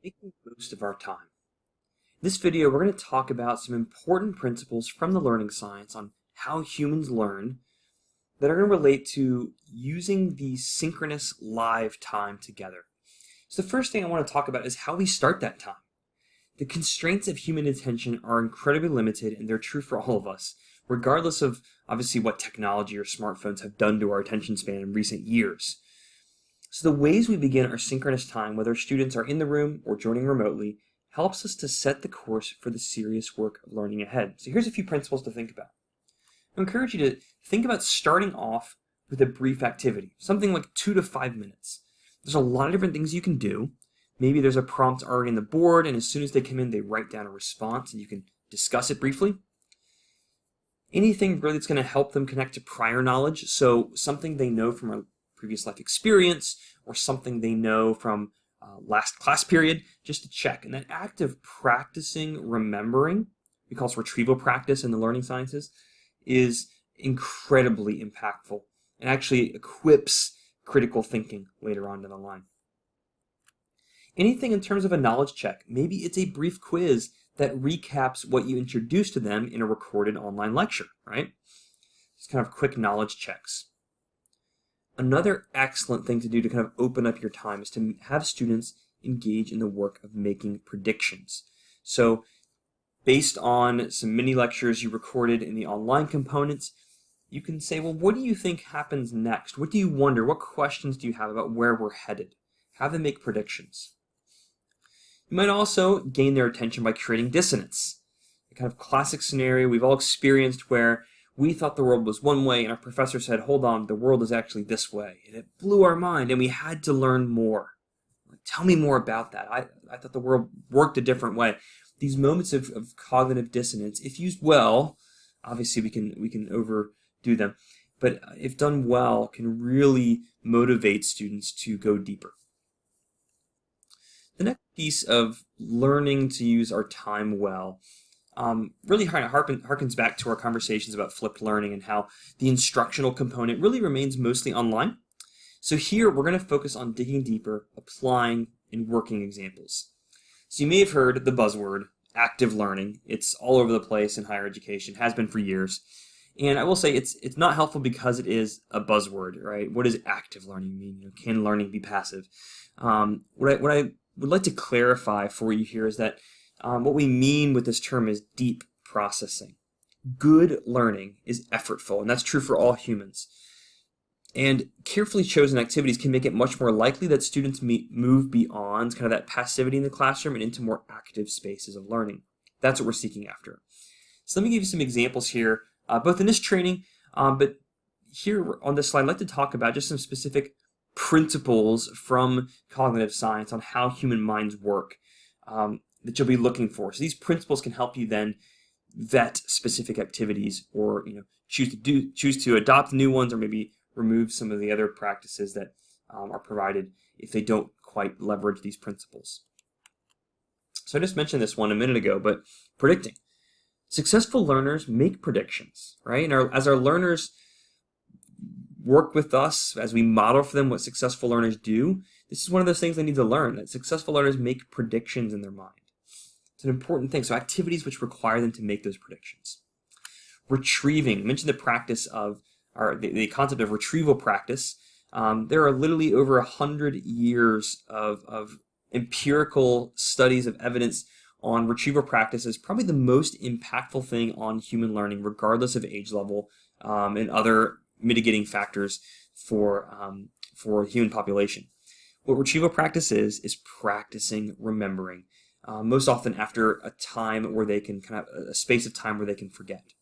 Making the most of our time. In this video, we're going to talk about some important principles from the learning science on how humans learn that are going to relate to using the synchronous live time together. So the first thing I want to talk about is how we start that time. The constraints of human attention are incredibly limited, and they're true for all of us, regardless of obviously what technology or smartphones have done to our attention span in recent years. So the ways we begin our synchronous time, whether students are in the room or joining remotely, helps us to set the course for the serious work of learning ahead. So here's a few principles to think about. I encourage you to think about starting off with a brief activity, something like 2 to 5 minutes. There's a lot of different things you can do. Maybe there's a prompt already on the board, and as soon as they come in, they write down a response, and you can discuss it briefly. Anything really that's going to help them connect to prior knowledge, so something they know from a previous life experience or something they know from last class period, just to check. And that act of practicing remembering, we call it retrieval practice in the learning sciences, is incredibly impactful and actually equips critical thinking later on down the line. Anything in terms of a knowledge check, maybe it's a brief quiz that recaps what you introduced to them in a recorded online lecture, right? Just kind of quick knowledge checks. Another excellent thing to do to kind of open up your time is to have students engage in the work of making predictions. So based on some mini lectures you recorded in the online components, you can say, well, what do you think happens next? What do you wonder? What questions do you have about where we're headed? Have them make predictions. You might also gain their attention by creating dissonance. A kind of classic scenario we've all experienced where we thought the world was one way and our professor said, hold on, the world is actually this way. And it blew our mind and we had to learn more. Like, tell me more about that. I thought the world worked a different way. These moments of cognitive dissonance, if used well, obviously we can overdo them, but if done well, can really motivate students to go deeper. The next piece of learning to use our time well really kind of harkens back to our conversations about flipped learning and how the instructional component really remains mostly online. So here we're going to focus on digging deeper, applying, and working examples. So you may have heard the buzzword, active learning. It's all over the place in higher education, has been for years. And I will say it's not helpful because it is a buzzword, right? What does active learning mean? Can learning be passive? What I would like to clarify for you here is that what we mean with this term is deep processing. Good learning is effortful, and that's true for all humans. And carefully chosen activities can make it much more likely that students move beyond kind of that passivity in the classroom and into more active spaces of learning. That's what we're seeking after. So let me give you some examples here, both in this training, but here on this slide, I'd like to talk about just some specific principles from cognitive science on how human minds work that you'll be looking for. So these principles can help you then vet specific activities or choose to adopt new ones or maybe remove some of the other practices that are provided if they don't quite leverage these principles. So I just mentioned this one a minute ago, but predicting. Successful learners make predictions, right? And as our learners work with us, as we model for them what successful learners do, this is one of those things they need to learn, that successful learners make predictions in their mind. It's an important thing. So activities which require them to make those predictions. Retrieving. I mentioned the practice of, or the concept of retrieval practice. There are literally over 100 years of empirical studies of evidence on retrieval practice as probably the most impactful thing on human learning, regardless of age level and other mitigating factors for the human population. What retrieval practice is practicing remembering, most often after a time where they can kind of a space of time where they can forget.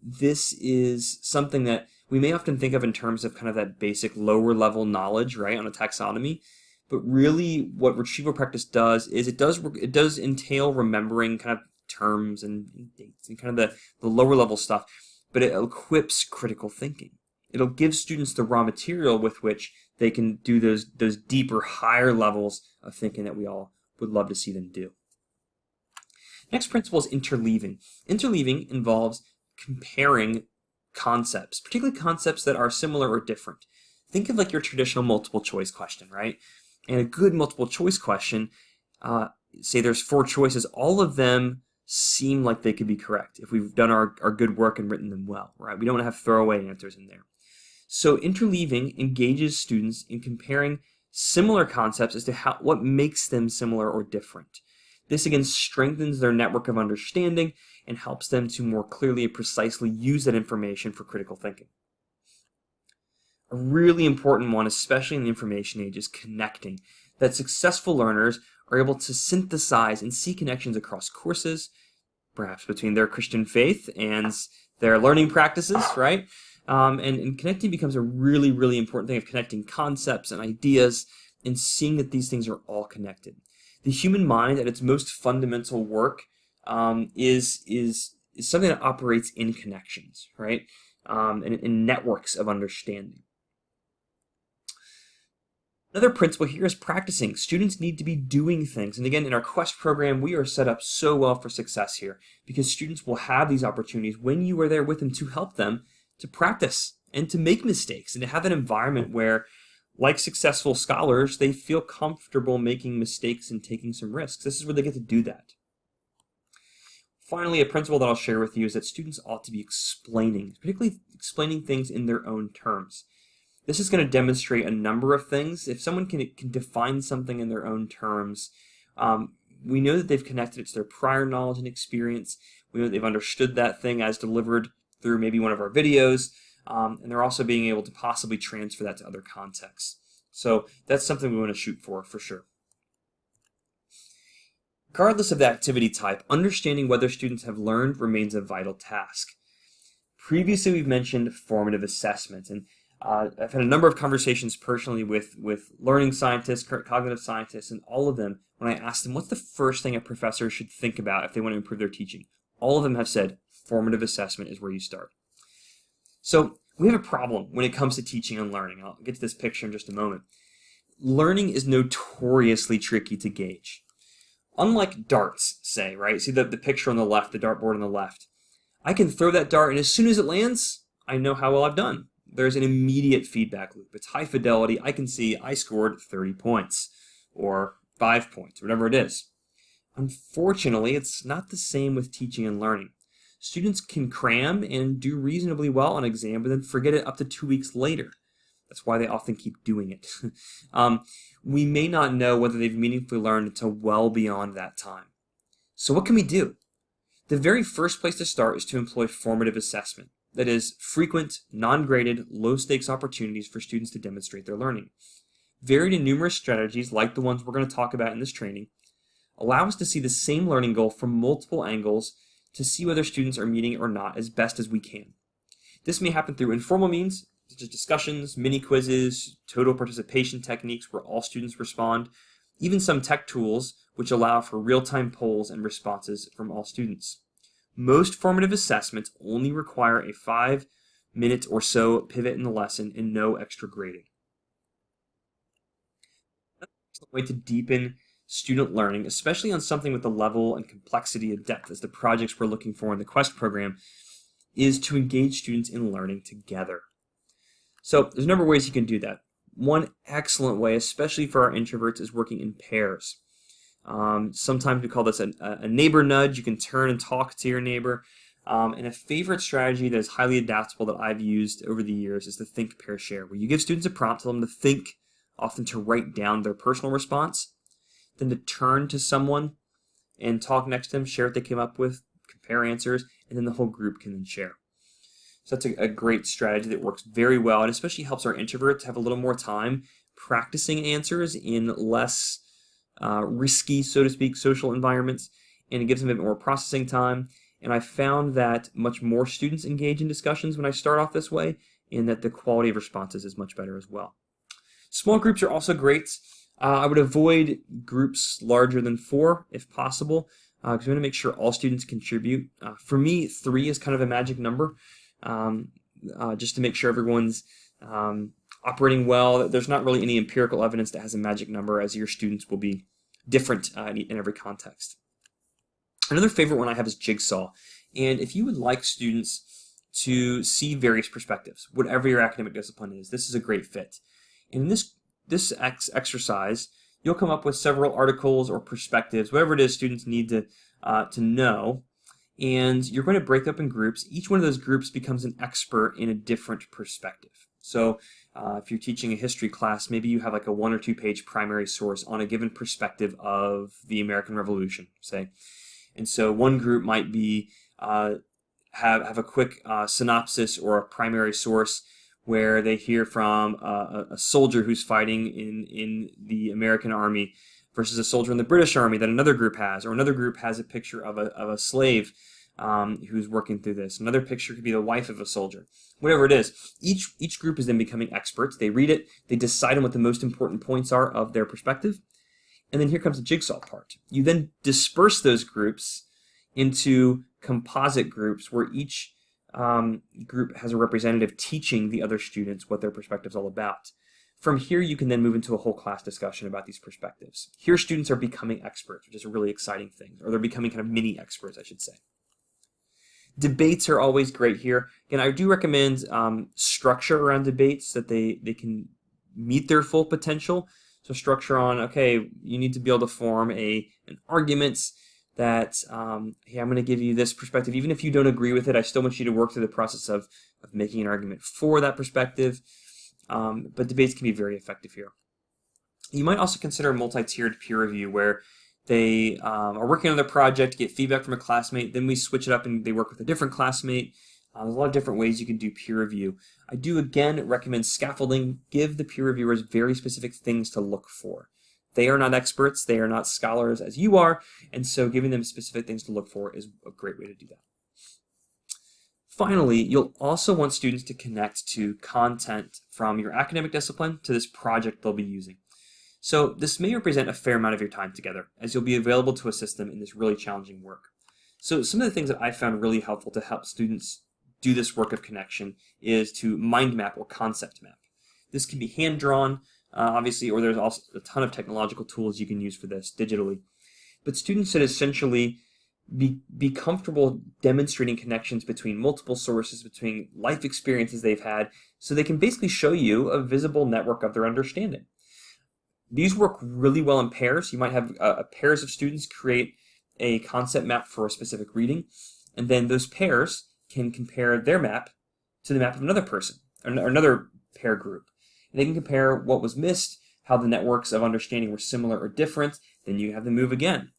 This is something that we may often think of in terms of kind of that basic lower level knowledge, right, on a taxonomy. But really, what retrieval practice does is it does entail remembering kind of terms and dates and kind of the lower level stuff. But it equips critical thinking. It'll give students the raw material with which they can do those deeper, higher levels of thinking that we all would love to see them do. Next principle is interleaving. Interleaving involves comparing concepts, particularly concepts that are similar or different. Think of like your traditional multiple choice question, right? And a good multiple choice question, say there's 4 choices, all of them seem like they could be correct if we've done our good work and written them well, right? We don't want to have throwaway answers in there. So interleaving engages students in comparing similar concepts as to what makes them similar or different. This again strengthens their network of understanding and helps them to more clearly and precisely use that information for critical thinking. A really important one, especially in the information age, is connecting. That successful learners are able to synthesize and see connections across courses, perhaps between their Christian faith and their learning practices, right? And connecting becomes a really, really important thing of connecting concepts and ideas and seeing that these things are all connected. The human mind at its most fundamental work is something that operates in connections, right? And in networks of understanding. Another principle here is practicing. Students need to be doing things. And again, in our Quest program, we are set up so well for success here because students will have these opportunities when you are there with them to help them to practice and to make mistakes and to have an environment where, like successful scholars, they feel comfortable making mistakes and taking some risks. This is where they get to do that. Finally, a principle that I'll share with you is that students ought to be explaining, particularly explaining things in their own terms. This is going to demonstrate a number of things. If someone can define something in their own terms, we know that they've connected it to their prior knowledge and experience. We know that they've understood that thing as delivered through maybe one of our videos, and they're also being able to possibly transfer that to other contexts. So that's something we want to shoot for sure. Regardless of the activity type, understanding whether students have learned remains a vital task. Previously, we've mentioned formative assessment, and I've had a number of conversations personally with learning scientists, cognitive scientists, and all of them, when I asked them what's the first thing a professor should think about if they want to improve their teaching, all of them have said formative assessment is where you start. So we have a problem when it comes to teaching and learning. I'll get to this picture in just a moment. Learning is notoriously tricky to gauge. Unlike darts, say, right? See the picture on the left, the dartboard on the left. I can throw that dart, and as soon as it lands, I know how well I've done. There's an immediate feedback loop. It's high fidelity. I can see I scored 30 points or 5 points, whatever it is. Unfortunately, it's not the same with teaching and learning. Students can cram and do reasonably well on exam, but then forget it up to 2 weeks later. That's why they often keep doing it. We may not know whether they've meaningfully learned until well beyond that time. So what can we do? The very first place to start is to employ formative assessment. That is, frequent, non-graded, low-stakes opportunities for students to demonstrate their learning. Varied and numerous strategies, like the ones we're going to talk about in this training, allow us to see the same learning goal from multiple angles to see whether students are meeting it or not as best as we can. This may happen through informal means, such as discussions, mini quizzes, total participation techniques where all students respond, even some tech tools which allow for real-time polls and responses from all students. Most formative assessments only require a 5-minute or so pivot in the lesson and no extra grading. Another excellent way to deepen student learning, especially on something with the level and complexity and depth as the projects we're looking for in the Quest program, is to engage students in learning together. So there's a number of ways you can do that. One excellent way, especially for our introverts, is working in pairs. Sometimes we call this a neighbor nudge. You can turn and talk to your neighbor. And a favorite strategy that is highly adaptable that I've used over the years is the think, pair, share, where you give students a prompt, tell them to think, often to write down their personal response, then to turn to someone and talk next to them, share what they came up with, compare answers, and then the whole group can then share. So that's a great strategy that works very well, and especially helps our introverts have a little more time practicing answers in less risky, so to speak, social environments, and it gives them a bit more processing time. And I found that much more students engage in discussions when I start off this way, and that the quality of responses is much better as well. Small groups are also great. I would avoid groups larger than 4 if possible, because we want to make sure all students contribute. For me, 3 is kind of a magic number, just to make sure everyone's operating well. There's not really any empirical evidence that has a magic number, as your students will be different in every context. Another favorite one I have is Jigsaw. And if you would like students to see various perspectives, whatever your academic discipline is, this is a great fit. And in this this exercise, you'll come up with several articles or perspectives, whatever it is students need to know, and you're going to break up in groups. Each one of those groups becomes an expert in a different perspective. So if you're teaching a history class, maybe you have like a 1 or 2 page primary source on a given perspective of the American Revolution, say. And so one group might be have a quick synopsis or a primary source where they hear from a soldier who's fighting in the American Army versus a soldier in the British Army that another group has, or another group has a picture of a slave who's working through this. Another picture could be the wife of a soldier. Whatever it is, each group is then becoming experts. They read it, they decide on what the most important points are of their perspective, and then here comes the jigsaw part. You then disperse those groups into composite groups where each group has a representative teaching the other students what their perspective is all about. From here, you can then move into a whole class discussion about these perspectives. Here, students are becoming experts, which is a really exciting thing, or they're becoming kind of mini experts, I should say. Debates are always great here. Again, I do recommend structure around debates so that they can meet their full potential. So structure on, okay, you need to be able to form an argument that, hey, I'm going to give you this perspective. Even if you don't agree with it, I still want you to work through the process of making an argument for that perspective. But debates can be very effective here. You might also consider multi-tiered peer review where they are working on their project, get feedback from a classmate, then we switch it up and they work with a different classmate. There's a lot of different ways you can do peer review. I do, again, recommend scaffolding. Give the peer reviewers very specific things to look for. They are not experts, they are not scholars as you are, and so giving them specific things to look for is a great way to do that. Finally, you'll also want students to connect to content from your academic discipline to this project they'll be using. So this may represent a fair amount of your time together, as you'll be available to assist them in this really challenging work. So some of the things that I found really helpful to help students do this work of connection is to mind map or concept map. This can be hand-drawn, obviously, or there's also a ton of technological tools you can use for this digitally. But students should essentially be comfortable demonstrating connections between multiple sources, between life experiences they've had, so they can basically show you a visible network of their understanding. These work really well in pairs. You might have pairs of students create a concept map for a specific reading, and then those pairs can compare their map to the map of another person, or another pair group. And they can compare what was missed, how the networks of understanding were similar or different, then you have them move again.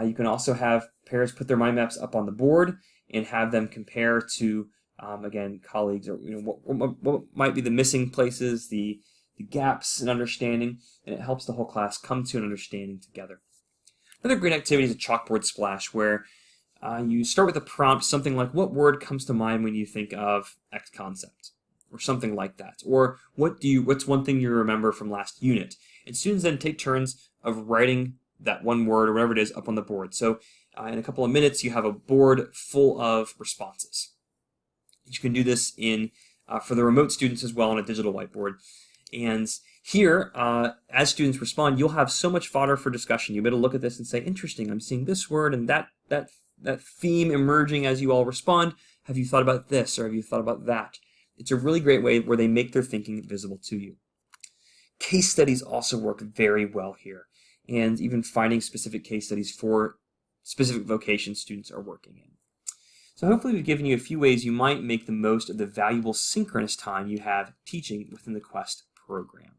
You can also have pairs put their mind maps up on the board and have them compare to, again, colleagues, or what might be the missing places, the gaps in understanding, and it helps the whole class come to an understanding together. Another great activity is a chalkboard splash, where you start with a prompt, something like, what word comes to mind when you think of X concept? Or something like that. Or what's one thing you remember from last unit? And students then take turns of writing that one word or whatever it is up on the board. So in a couple of minutes, you have a board full of responses. You can do this for the remote students as well on a digital whiteboard. And here, as students respond, you'll have so much fodder for discussion. You'll be able to look at this and say, interesting, I'm seeing this word and that theme emerging as you all respond. Have you thought about this, or have you thought about that? It's a really great way where they make their thinking visible to you. Case studies also work very well here, and even finding specific case studies for specific vocations students are working in. So hopefully we've given you a few ways you might make the most of the valuable synchronous time you have teaching within the Quest program.